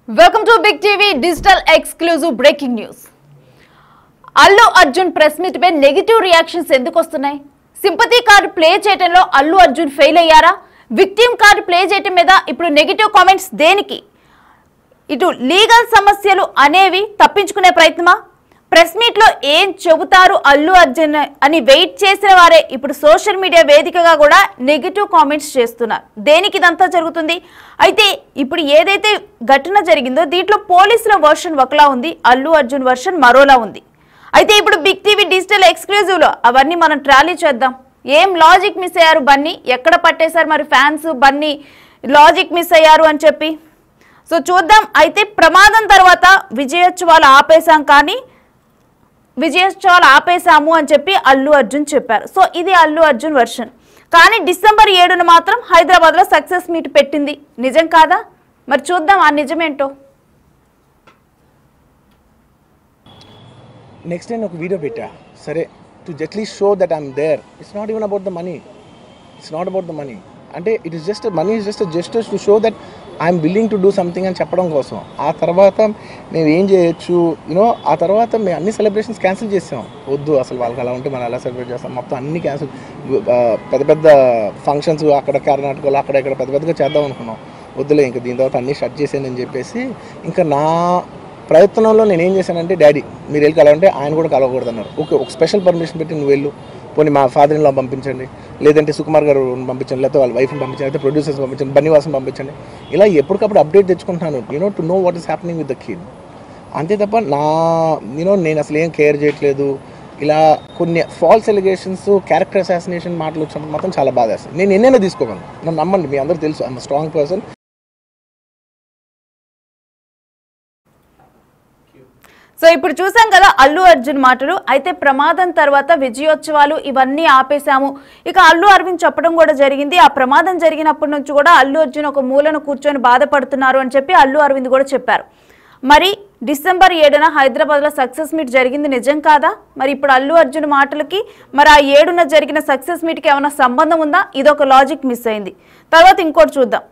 Welcome to Big TV Digital Exclusive Breaking News. Allu Arjun press meet పై negative reactions ఎందుకు వస్తున్నాయి? Sympathy card play చేయడంలో Allu Arjun fail అయ్యారా? Victim card play చేయడం మీద ఇప్పుడు నెగటివ్ కామెంట్స్ దేనికి? ఇటు లీగల్ సమస్యలు అనేవి తప్పించుకునే ప్రయత్నమా? ప్రెస్ మీట్ లో ఏం చెబుతారు అల్లు అర్జున్ అని వెయిట్ చేసిన వారే ఇప్పుడు సోషల్ మీడియా వేదికగా కూడా నెగటివ్ కామెంట్స్ చేస్తున్నారు. దేనికి ఇదంతా జరుగుతుంది? అయితే ఇప్పుడు ఏదైతే ఘటన జరిగిందో దీంట్లో పోలీసుల వర్షన్ ఒకలా ఉంది, అల్లు అర్జున్ వర్షన్ మరోలా ఉంది. అయితే ఇప్పుడు బిగ్ టీవీ డిజిటల్ ఎక్స్క్లూజివ్ లో అవన్నీ మనం ట్రాలీ చేద్దాం. ఏం లాజిక్ మిస్ అయ్యారు బన్నీ, ఎక్కడ పట్టేశారు మరి ఫ్యాన్స్ బన్నీ లాజిక్ మిస్ అయ్యారు అని చెప్పి సో చూద్దాం. అయితే ప్రమాదం తర్వాత విజయోత్సవాలు ఆపేశాము అని చెప్పి అల్లు అర్జున్ చెప్పారు. సో ఇది అల్లు అర్జున్ వర్షన్. కానీ డిసెంబర్ 7న మాత్రం హైదరాబాద్లో సక్సెస్ మీట్ పెట్టింది నిజం కాదా? మరి చూద్దాం ఆ నిజమేంటో. నెక్స్ట్ నేను ఒక వీడియో పెట్టా, సరే to just show that I'm there. It's not even about the money, అంటే it is just money is just gestures to show that I'm willing to do something అని చెప్పడం కోసం. ఆ తర్వాత మేము ఏం చేయొచ్చు ఆ తర్వాత మేము అన్ని సెలబ్రేషన్స్ క్యాన్సిల్ చేసాం. వద్దు అసలు వాళ్ళకి అలా ఉంటే మనం ఎలా సెలబ్రేట్ చేస్తాం, మొత్తం అన్ని క్యాన్సిల్. పెద్ద పెద్ద ఫంక్షన్స్ అక్కడ కర్ణాటకలో అక్కడ ఇక్కడ పెద్ద పెద్దగా చేద్దాం అనుకున్నాం. వద్దులే ఇంకా దీని తర్వాత అన్నీ షట్ చేసానని చెప్పేసి ఇంకా నా ప్రయత్నంలో నేను ఏం చేశానంటే, డాడీ మీరు వెళ్ళి కలవంటే ఆయన కూడా కలవకూడదు అన్నారు. ఓకే, ఒక స్పెషల్ పర్మిషన్ పెట్టి నువ్వు వెళ్ళు, పోనీ మా ఫాదర్ ఇన్లా పంపించండి, లేదంటే సుకుమార్ గారు పంపించండి, లేకపోతే వాళ్ళ వైఫ్ని పంపించండి, లేకపోతే ప్రొడ్యూసర్స్ పంపించండి, బన్నీవాసం పంపించండి. ఇలా ఎప్పటికప్పుడు అప్డేట్ తెచ్చుకుంటున్నాను to know what is happening with the kid. అంతే తప్ప నేను అసలు ఏం కేర్ చేయట్లేదు. ఇలా కొన్ని ఫాల్స్ ఎలిగేషన్స్, క్యారెక్టర్ అసాసినేషన్ మాటలు వచ్చినప్పుడు మాత్రం చాలా బాధ వేస్తుంది. నేను ఎన్నైనా తీసుకోగలను, నన్ను నమ్మండి, మీ అందరూ తెలుసు ఐఎమ్ స్ట్రాంగ్ పర్సన్. సో ఇప్పుడు చూసాం కదా అల్లు అర్జున్ మాటలు. అయితే ప్రమాదం తర్వాత విజయోత్సవాలు ఇవన్నీ ఆపేశాము. ఇక అల్లు అరవింద్ చెప్పడం కూడా జరిగింది, ఆ ప్రమాదం జరిగినప్పటి నుంచి కూడా అల్లు అర్జున్ ఒక మూలను కూర్చొని బాధపడుతున్నారు అని చెప్పి అల్లు అరవింద్ కూడా చెప్పారు. మరి డిసెంబర్ 7న హైదరాబాద్లో సక్సెస్ మీట్ జరిగింది నిజం కాదా? మరి ఇప్పుడు అల్లు అర్జున్ మాటలకి మరి ఆ 7న జరిగిన సక్సెస్ మీట్కి ఏమైనా సంబంధం ఉందా? ఇదొక లాజిక్ మిస్ అయింది. తర్వాత ఇంకోటి చూద్దాం.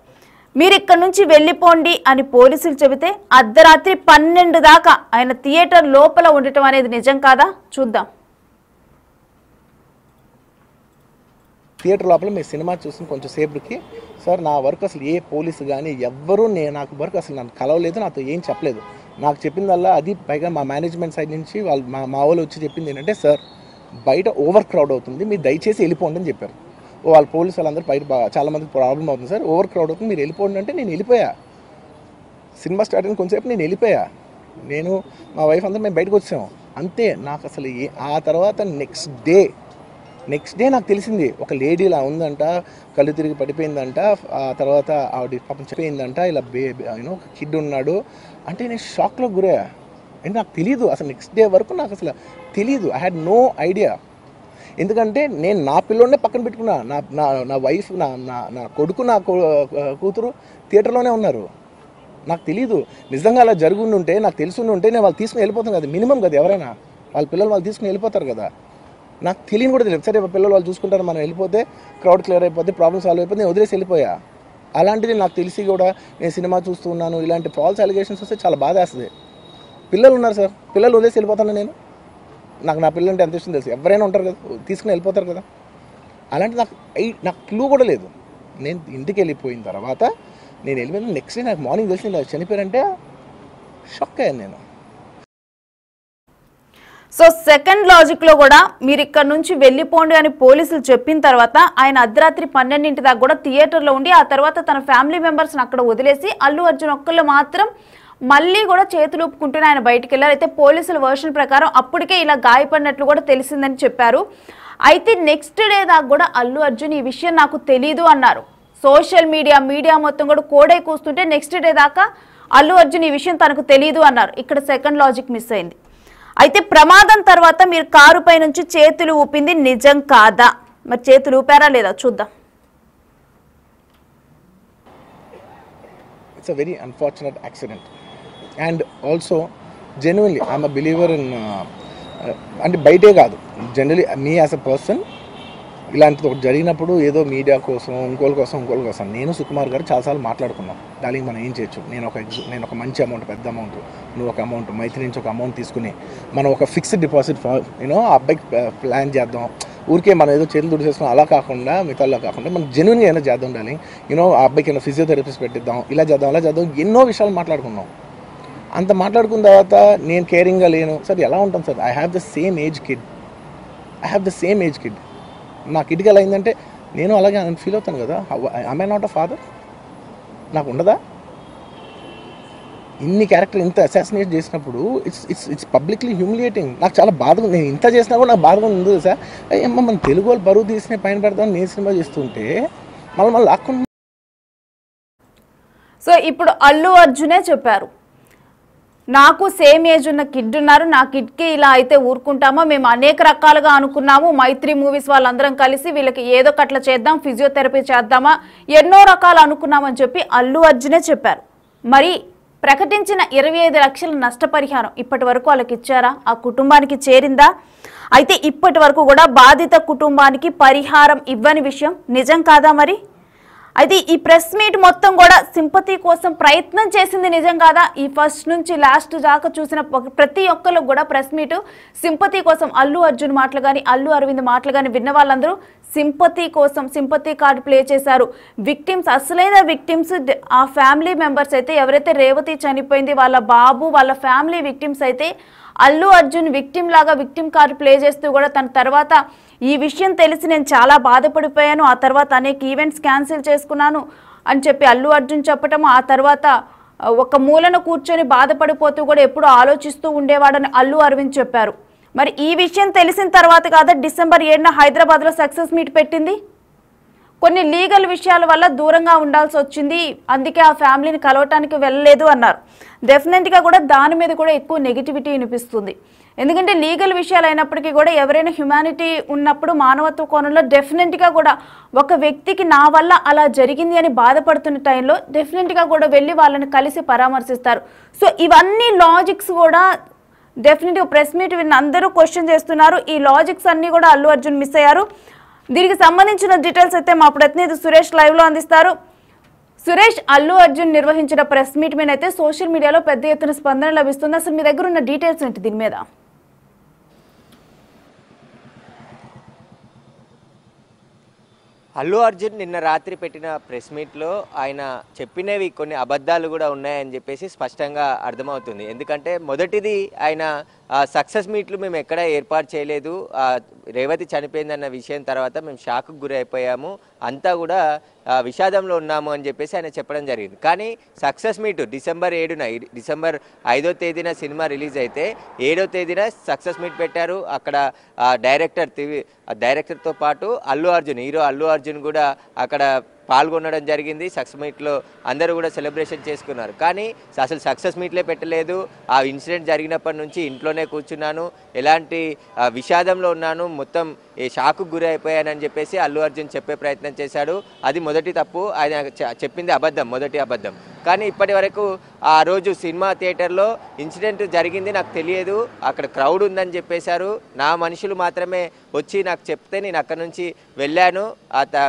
మీరు ఇక్కడ నుంచి వెళ్ళిపోండి అని పోలీసులు చెబితే అర్ధరాత్రి 12 దాకా ఆయన థియేటర్ లోపల ఉండటం అనేది నిజం కాదా? చూద్దాం. థియేటర్ లోపల మీ సినిమా చూసిన కొంచెం సేపటికి, సార్ నా వర్క్ అసలు ఏ పోలీసు కానీ ఎవ్వరూ నాకు వర్క్ అసలు నన్ను కలవలేదు, నాతో ఏం చెప్పలేదు. నాకు చెప్పిందల్లా అది పైగా మా మేనేజ్మెంట్ సైడ్ నుంచి వాళ్ళు మా వాళ్ళు వచ్చి చెప్పింది ఏంటంటే, సార్ బయట ఓవర్ క్రౌడ్ అవుతుంది, మీరు దయచేసి వెళ్ళిపోండి అని చెప్పారు. వాళ్ళ పోలీసు వాళ్ళందరూ బయట చాలామందికి ప్రాబ్లం అవుతుంది, సార్ ఓవర్ క్రౌడ్ అవుతుంది, మీరు వెళ్ళిపోండి అంటే నేను వెళ్ళిపోయా. సినిమా స్టార్ట్ అయిన కొంచెంసేపు నేను వెళ్ళిపోయా. నేను మా వైఫ్ అందరూ మేము బయటకు వచ్చాము అంతే. నాకు అసలు ఆ తర్వాత నెక్స్ట్ డే నాకు తెలిసింది, ఒక లేడీ ఇలా ఉందంట, కళ్ళు తిరిగి పడిపోయిందంట, ఆ తర్వాత ఆవిడ పాపం చెప్పిపోయిందంట, ఇలా ఒక కిడ్ ఉన్నాడు అంటే నేను షాక్లో గురయ్యా. అంటే నాకు తెలియదు అసలు, నెక్స్ట్ డే వరకు నాకు అసలు తెలియదు. I had no idea. ఎందుకంటే నేను నా పిల్లోనే పక్కన పెట్టుకున్నా, నా వైఫ్, నా కొడుకు, నా కూతురు థియేటర్లోనే ఉన్నారు. నాకు తెలీదు. నిజంగా అలా జరుగుంటే, నాకు తెలుసుండి ఉంటే నేను వాళ్ళు తీసుకుని వెళ్ళిపోతాను కదా, మినిమం కదా. ఎవరైనా వాళ్ళ పిల్లలు వాళ్ళు తీసుకుని వెళ్ళిపోతారు కదా. నాకు తెలియని కూడా తెలియదు. సరే పిల్లలు వాళ్ళు చూసుకుంటారు, మనం వెళ్ళిపోతే క్రౌడ్ క్లియర్ అయిపోతే, ప్రాబ్లమ్ సాల్వ్ అయిపోతే నేను వదిలేసి వెళ్ళిపోయా. అలాంటిది నాకు తెలిసి కూడా నేను సినిమా చూస్తూ ఉన్నాను, ఇలాంటి ఫాల్స్ అలిగేషన్స్ వస్తే చాలా బాధ వేస్తుంది. పిల్లలు ఉన్నారు సార్, పిల్లలు వదిలేసి వెళ్ళిపోతాను నేను. నాకు నా పిల్లలు అంటే ఎంత ఇష్టం తెలుసు, ఎవరైనా ఉంటారు కదా, తీసుకుని వెళ్ళిపోతారు కదా. అలాంటి నాకు క్లూ కూడా లేదు. నేను ఇంటికి వెళ్ళిపోయిన తర్వాత నేను వెళ్ళిపోయిన నెక్స్ట్ డే నాకు మార్నింగ్ తెలిసి ఇలా చనిపోయారంటే షాక్ అయ్యాను నేను. సో సెకండ్ లాజిక్ లో కూడా మీరు ఇక్కడ నుంచి వెళ్ళిపోండి అని పోలీసులు చెప్పిన తర్వాత ఆయన అర్ధరాత్రి 12 దాకా కూడా థియేటర్లో ఉండి ఆ తర్వాత తన ఫ్యామిలీ మెంబర్స్ని అక్కడ వదిలేసి అల్లు అర్జున్ ఒక్కళ్ళు మాత్రం మళ్ళీ కూడా చేతులు ఊపుకుంటూనే ఆయన బయటికి వెళ్ళారు. అయితే పోలీసుల వర్షన్ ప్రకారం అప్పటికే ఇలా గాయపడినట్లు కూడా తెలిసిందని చెప్పారు. అయితే నెక్స్ట్ డే దాకా కూడా అల్లు అర్జున్ ఈ విషయం నాకు తెలీదు అన్నారు. సోషల్ మీడియా మొత్తం కూడా కోడై కూస్తుంటే నెక్స్ట్ డే దాకా అల్లు అర్జున్ ఈ విషయం తనకు తెలీదు అన్నారు. ఇక్కడ సెకండ్ లాజిక్ మిస్ అయింది. అయితే ప్రమాదం తర్వాత మీరు కారుపై నుంచి చేతులు ఊపింది నిజం కాదా? మరి చేతులు ఊపారా లేదా చూద్దాం. It's a very unfortunate accident and also genuinely I'm a believer in, అంటే బయటే కాదు, generally me as a person ఇలాంటిది ఒకటి జరిగినప్పుడు ఏదో మీడియా కోసం ఇంకోళ్ళ కోసం నేను సుకుమార్ గారు చాలాసార్లు మాట్లాడుకున్నాం. డార్లింగ్ మనం ఏం చేయొచ్చు, నేను ఒక మంచి అమౌంట్, పెద్ద అమౌంట్, నువ్వు ఒక అమౌంట్, మైత్రి నుంచి ఒక అమౌంట్ తీసుకుని మనం ఒక ఫిక్స్డ్ డిపాజిట్ ఆ అబ్బాయికి ప్లాన్ చేద్దాం. ఊరికే మనం ఏదో చేతులు దుడిచేసుకుని అలా కాకుండా మిగతాలా కాకుండా మనం జెన్యున్గా ఏమైనా చేద్దాం డార్లింగ్, ఆ అబ్బాయికి ఏమైనా ఫిజియోథెరపిస్ట్ పెట్టిద్దాం, ఇలా చేద్దాం ఎన్నో విషయాలు మాట్లాడుకున్నాం. అంత మాట్లాడుకున్న తర్వాత నేను కేరింగ్గా లేను సార్, ఎలా ఉంటాను sir? I have the same age kid. నా కిడ్కి ఎలా అయిందంటే నేను అలాగే ఫీల్ అవుతాను కదా. I not a father? నాకు ఉండదా? ఇన్ని క్యారెక్టర్ ఇంత అసాసినేట్ చేసినప్పుడు ఇట్స్ పబ్లిక్లీ హ్యూమిలియేటింగ్. నాకు చాలా బాధగా, నేను ఇంత చేసినా కూడా నాకు బాధగా ఉంది సార్. అయ్యమ్మ మన తెలుగు వాళ్ళు బరువు తీసిన పైన పెడతామని నేను సినిమా చేస్తుంటే మళ్ళీ లాక్కుండా. సో ఇప్పుడు అల్లు అర్జునే చెప్పారు, నాకు సేమ్ ఏజ్ ఉన్న కిడ్ ఉన్నారు, నా కిడ్కి ఇలా అయితే ఊరుకుంటామా, మేము అనేక రకాలుగా అనుకున్నాము, మైత్రి మూవీస్ వాళ్ళందరం కలిసి వీళ్ళకి ఏదో ఒకట్లా చేద్దాం, ఫిజియోథెరపీ చేద్దామా, ఎన్నో రకాలు అనుకున్నామని చెప్పి అల్లు అర్జునే చెప్పారు. మరి ప్రకటించిన 25 లక్షల నష్టపరిహారం ఇప్పటి వరకు వాళ్ళకి ఇచ్చారా? ఆ కుటుంబానికి చేరిందా? అయితే ఇప్పటి వరకు కూడా బాధిత కుటుంబానికి పరిహారం ఇవ్వని విషయం నిజం కాదా మరి? అయితే ఈ ప్రెస్ మీట్ మొత్తం కూడా సింపతి కోసం ప్రయత్నం చేసింది నిజం కాదా? ఈ ఫస్ట్ నుంచి లాస్ట్ దాకా చూసిన ప్రతి ఒక్కరికి కూడా ప్రెస్ మీట్ సింపతి కోసం, అల్లు అర్జున్ మాటలు కానీ అల్లు అరవింద్ మాటలు కానీ విన్న వాళ్ళందరూ సింపతి కోసం సింపతి కార్డు ప్లే చేశారు. విక్టిమ్స్, అసలైన విక్టిమ్స్ ఆ ఫ్యామిలీ మెంబర్స్ అయితే, ఎవరైతే రేవతి చనిపోయింది వాళ్ళ బాబు వాళ్ళ ఫ్యామిలీ విక్టిమ్స్ అయితే అల్లు అర్జున్ విక్టిమ్ లాగా విక్టిమ్ కార్డు ప్లే చేస్తూ కూడా తన తర్వాత ఈ విషయం తెలిసి నేను చాలా బాధపడిపోయాను, ఆ తర్వాత అనేక ఈవెంట్స్ క్యాన్సిల్ చేసుకున్నాను అని చెప్పి అల్లు అర్జున్ చెప్పటము, ఆ తర్వాత ఒక మూలన కూర్చొని బాధపడిపోతూ కూడా ఎప్పుడు ఆలోచిస్తూ ఉండేవాడని అల్లు అరవింద్ చెప్పారు. మరి ఈ విషయం తెలిసిన తర్వాత కాదా డిసెంబర్ 7న హైదరాబాద్లో సక్సెస్ మీట్ పెట్టింది? కొన్ని లీగల్ విషయాల వల్ల దూరంగా ఉండాల్సి వచ్చింది, అందుకే ఆ ఫ్యామిలీని కలవటానికి వెళ్ళలేదు అన్నారు. డెఫినెట్గా కూడా దాని మీద కూడా ఎక్కువ నెగిటివిటీ వినిపిస్తుంది. ఎందుకంటే లీగల్ విషయాలు అయినప్పటికీ కూడా ఎవరైనా హ్యుమానిటీ ఉన్నప్పుడు, మానవత్వ కోణంలో డెఫినెట్గా కూడా ఒక వ్యక్తికి నా వల్ల అలా జరిగింది అని బాధపడుతున్న టైంలో డెఫినెట్గా కూడా వెళ్ళి వాళ్ళని కలిసి పరామర్శిస్తారు. సో ఇవన్నీ లాజిక్స్ కూడా డెఫినెట్గా ప్రెస్ మీట్ విన్న అందరూ క్వశ్చన్ చేస్తున్నారు. ఈ లాజిక్స్ అన్నీ కూడా అల్లు అర్జున్ మిస్ అయ్యారు. దీనికి సంబంధించిన డీటెయిల్స్ అయితే మా ప్రతినిధి సురేష్ లైవ్లో అందిస్తారు. సురేష్, అల్లు అర్జున్ నిర్వహించిన ప్రెస్ మీట్ మీద అయితే సోషల్ మీడియాలో పెద్ద ఎత్తున స్పందన లభిస్తుంది. అసలు మీ దగ్గర ఉన్న డీటెయిల్స్ ఏంటి దీని మీద? అల్లు అర్జున్ నిన్న రాత్రి పెట్టిన ప్రెస్ మీట్లో ఆయన చెప్పినవి కొన్ని అబద్ధాలు కూడా ఉన్నాయని చెప్పేసి స్పష్టంగా అర్థమవుతుంది. ఎందుకంటే మొదటిది, ఆయన సక్సెస్ మీట్లు మేము ఎక్కడ ఏర్పాటు చేయలేదు, రేవతి చనిపోయిందన్న విషయం తర్వాత మేము షాక్కు గురైపోయాము, అంతా కూడా విషాదంలో ఉన్నాము అని చెప్పేసి ఆయన చెప్పడం జరిగింది. కానీ సక్సెస్ మీట్ డిసెంబర్ 7న, డిసెంబర్ 5వ తేదీన సినిమా రిలీజ్ అయితే 7వ తేదీన సక్సెస్ మీట్ పెట్టారు. అక్కడ డైరెక్టర్తో పాటు హీరో అల్లు అర్జున్ కూడా అక్కడ పాల్గొనడం జరిగింది. సక్సెస్ మీట్లో అందరూ కూడా సెలబ్రేషన్ చేసుకున్నారు. కానీ అసలు సక్సెస్ మీట్లే పెట్టలేదు. ఆ ఇన్సిడెంట్ జరిగినప్పటి నుంచి ఇంట్లోనే కూర్చున్నాను, ఎలాంటి విషాదంలో ఉన్నాను, మొత్తం షాక్కు గురి అయిపోయానని చెప్పేసి అల్లు అర్జున్ చెప్పే ప్రయత్నం చేశాడు. అది మొదటి తప్పు, ఆయన చెప్పింది అబద్ధం, మొదటి అబద్ధం. కానీ ఇప్పటి వరకు ఆ రోజు సినిమా థియేటర్లో ఇన్సిడెంట్ జరిగింది నాకు తెలియదు, అక్కడ క్రౌడ్ ఉందని చెప్పేశారు, నా మనుషులు మాత్రమే వచ్చి నాకు చెప్తే నేను అక్కడ నుంచి వెళ్ళాను,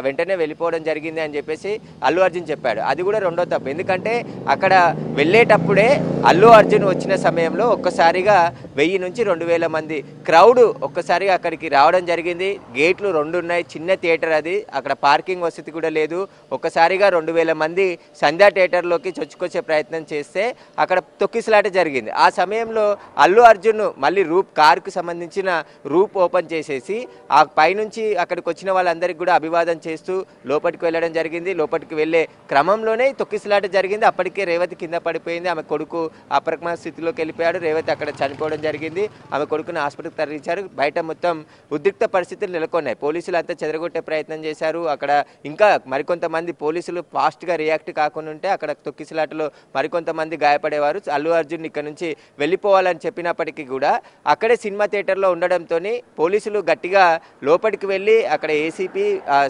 వెంటనే వెళ్ళిపోవడం జరిగింది అని చెప్పేసి అల్లు అర్జున్ చెప్పాడు. అది కూడా రెండో తప్పు. ఎందుకంటే అక్కడ వెళ్ళేటప్పుడే అల్లు అర్జున్ వచ్చిన సమయంలో ఒక్కసారిగా 1000 నుంచి 2000 మంది క్రౌడ్ ఒక్కసారిగా అక్కడికి రావడం జరిగింది. గేట్లు 2 ఉన్నాయి, చిన్న థియేటర్ అది, అక్కడ పార్కింగ్ వసతి కూడా లేదు. ఒక్కసారిగా 2000 మంది సంధ్యా థియేటర్లోకి చొచ్చుకొచ్చే ప్రయత్నం చేస్తే అక్కడ తొక్కిసలాట జరిగింది. ఆ సమయంలో అల్లు అర్జున్ మళ్ళీ కారుకు సంబంధించిన రూప్ ఓపెన్ చేసేసి ఆ పైనుంచి అక్కడికి వచ్చిన వాళ్ళందరికీ కూడా అభివాదం చేస్తూ లోపలికి వెళ్ళడం జరిగింది. లోపలికి వెళ్ళే క్రమంలోనే తొక్కిసలాట జరిగింది. అప్పటికే రేవతి కింద పడిపోయింది, ఆమె కొడుకు అప్రకమ స్థితిలోకి వెళ్ళిపోయాడు, రేవతి అక్కడ చనిపోవడం జరిగింది. ఆమె కొడుకుని హాస్పిటల్కి తరలించారు. బయట మొత్తం ఉద్రిక్త పరిస్థితులు నెలకొన్నాయి. పోలీసులు అంతా చెదరగొట్టే ప్రయత్నం చేశారు. అక్కడ ఇంకా మరికొంతమంది పోలీసులు ఫాస్ట్గా రియాక్ట్ కాకుండా ఉంటే అక్కడ తొక్కిసలాటలో మరికొంతమంది గాయపడేవారు. అల్లు అర్జున్ ఇక్కడ నుంచి వెళ్ళిపోవాలని చెప్పినప్పటికీ కూడా అక్కడే సినిమా థియేటర్లో ఉండడంతో పోలీసులు గట్టిగా లోపలికి వెళ్ళి అక్కడ ఏసీపీ,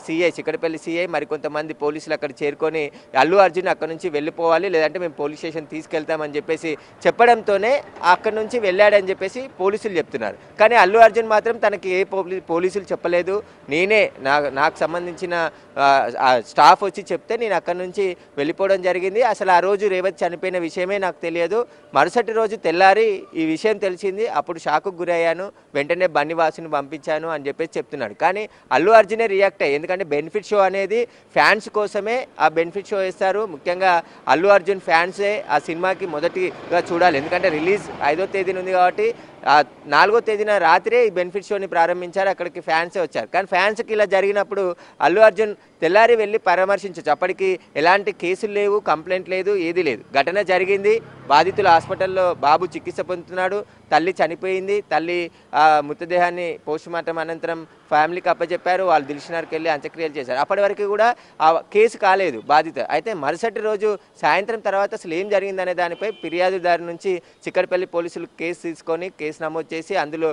సిఐ, చిక్కడపల్లి సిఐ, మరికొంతమంది పోలీసులు అక్కడ చేరుకొని అల్లు అర్జున్ అక్కడ నుంచి వెళ్ళిపోవాలి, లేదంటే మేము పోలీస్ స్టేషన్ తీసుకెళ్తామని చెప్పేసి చెప్పడంతోనే అక్కడ నుంచి వెళ్ళాడని చెప్పేసి పోలీసులు చెప్తున్నారు. కానీ అల్లు అర్జున్ మాత్రం తనకి ఏ పోలీస్ పోలీసులు చెప్పలేదు, నేనే నాకు సంబంధించిన స్టాఫ్ వచ్చి చెప్తే నేను అక్కడి నుంచి వెళ్ళిపోవడం జరిగింది. అసలు ఆ రోజు రేవతి చనిపోయిన విషయమే నాకు తెలియదు. మరుసటి రోజు తెల్లారి ఈ విషయం తెలిసింది. అప్పుడు షాక్కు గురయ్యాను, వెంటనే బన్నీవాసుని పంపించాను అని చెప్పేసి చెప్తున్నాడు. కానీ అల్లు అర్జునే రియాక్ట్ అయ్యి, ఎందుకంటే బెనిఫిట్ షో అనేది ఫ్యాన్స్ కోసమే ఆ బెనిఫిట్ షో వేస్తారు. ముఖ్యంగా అల్లు అర్జున్ ఫ్యాన్సే ఆ సినిమాకి మొదటిగా చూడాలి. ఎందుకంటే రిలీజ్ 5వ తేదీన ఉంది కాబట్టి 4వ తేదీన రాత్రే ఈ బెనిఫిట్ షోని ప్రారంభించారు. అక్కడికి ఫ్యాన్సే వచ్చారు. కానీ ఫ్యాన్స్కి ఇలా జరిగినప్పుడు అల్లు అర్జున్ తెల్లారి వెళ్ళి పరామర్శించవచ్చు. అప్పటికి ఎలాంటి కేసులు లేవు, కంప్లైంట్ లేదు, ఏది లేదు. ఘటన జరిగింది, బాధితులు హాస్పిటల్లో బాబు చికిత్స పొందుతున్నాడు, తల్లి చనిపోయింది. తల్లి మృతదేహాన్ని పోస్టుమార్టం అనంతరం ఫ్యామిలీకి అప్పచెప్పారు. వాళ్ళు దిల్షుఖ్నగర్కి వెళ్ళి అంత్యక్రియలు చేశారు. అప్పటి వరకు కూడా ఆ కేసు కాలేదు బాధిత. అయితే మరుసటి రోజు సాయంత్రం తర్వాత అసలు ఏం జరిగిందనే దానిపై ఫిర్యాదుదారు నుంచి చిక్కడపల్లి పోలీసులు కేసు తీసుకొని కేసు నమోదు చేసి అందులో